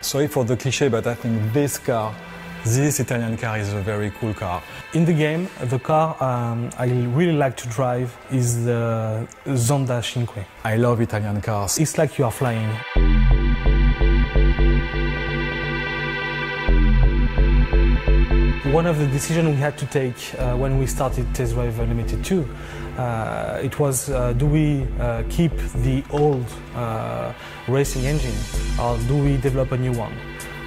Sorry for the cliché, but I think this Italian car is a very cool car. In the game, the car I really like to drive is the Zonda Cinque. I love Italian cars. It's like you are flying. One of the decisions we had to take when we started Test Drive Limited 2, it was do we keep the old racing engine or do we develop a new one?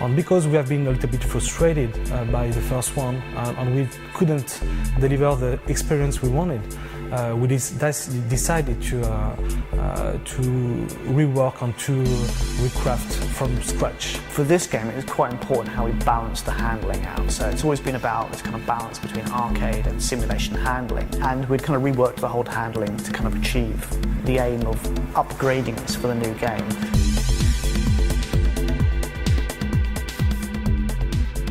And because we have been a little bit frustrated by the first one and we couldn't deliver the experience we wanted, we decided to rework and to recraft from scratch. For this game, it was quite important how we balanced the handling out. So it's always been about this kind of balance between arcade and simulation handling. And we'd kind of reworked the whole handling to kind of achieve the aim of upgrading this for the new game.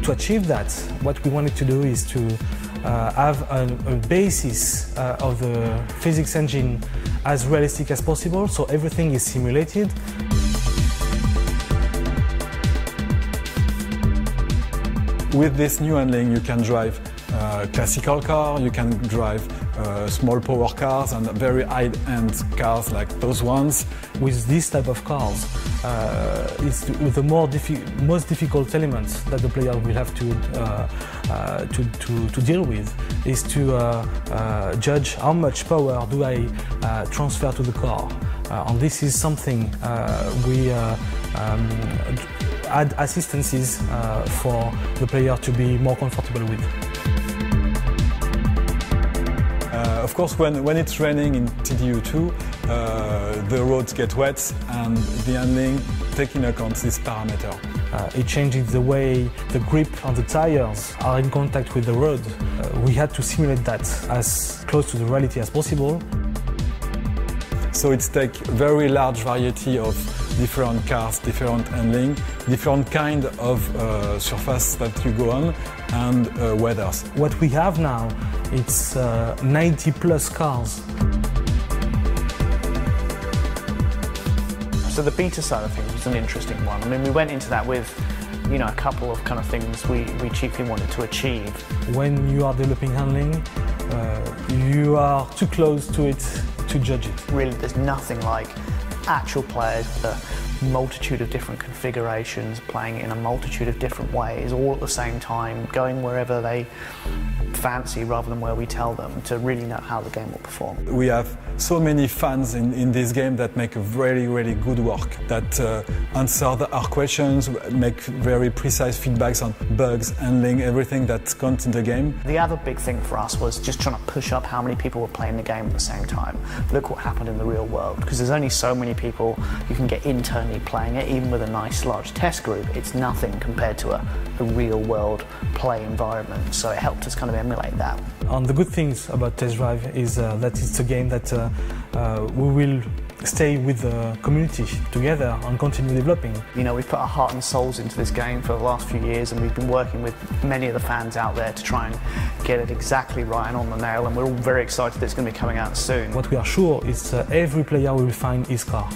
To achieve that, what we wanted to do is to have a basis of the physics engine as realistic as possible, so everything is simulated. With this new handling, you can drive classical car, you can drive small power cars and very high-end cars like those ones. With this type of cars, it's the most difficult elements that the player will have to deal with is to judge how much power do I transfer to the car. And this is something we add assistances for the player to be more comfortable with. Of course, when it's raining in TDU2, the roads get wet and the handling taking account this parameter. It changes the way the grip on the tires are in contact with the road. We had to simulate that as close to the reality as possible. So it's take very large variety of different cars, different handling, different kind of surface that you go on, and weathers. What we have now, it's 90 plus cars. So the beta side of things was an interesting one. I mean, we went into that with, a couple of kind of things we chiefly wanted to achieve. When you are developing handling, you are too close to it to judge it. Really, there's nothing like actual players with a multitude of different configurations, playing it in a multitude of different ways, all at the same time, going wherever they fancy rather than where we tell them, to really know how the game will perform. We have so many fans in this game that make a really, really good work, that answer our questions, make very precise feedbacks on bugs, handling, everything that counts in the game. The other big thing for us was just trying to push up how many people were playing the game at the same time. Look what happened in the real world, because there's only so many people you can get internally playing it, even with a nice large test group. It's nothing compared to a real world play environment, so it helped us kind of emulate that. And the good things about Test Drive is that it's a game that we will stay with the community together and continue developing. We've put our heart and souls into this game for the last few years, and we've been working with many of the fans out there to try and get it exactly right and on the nail, and we're all very excited that it's going to be coming out soon. What we are sure is every player will find his car.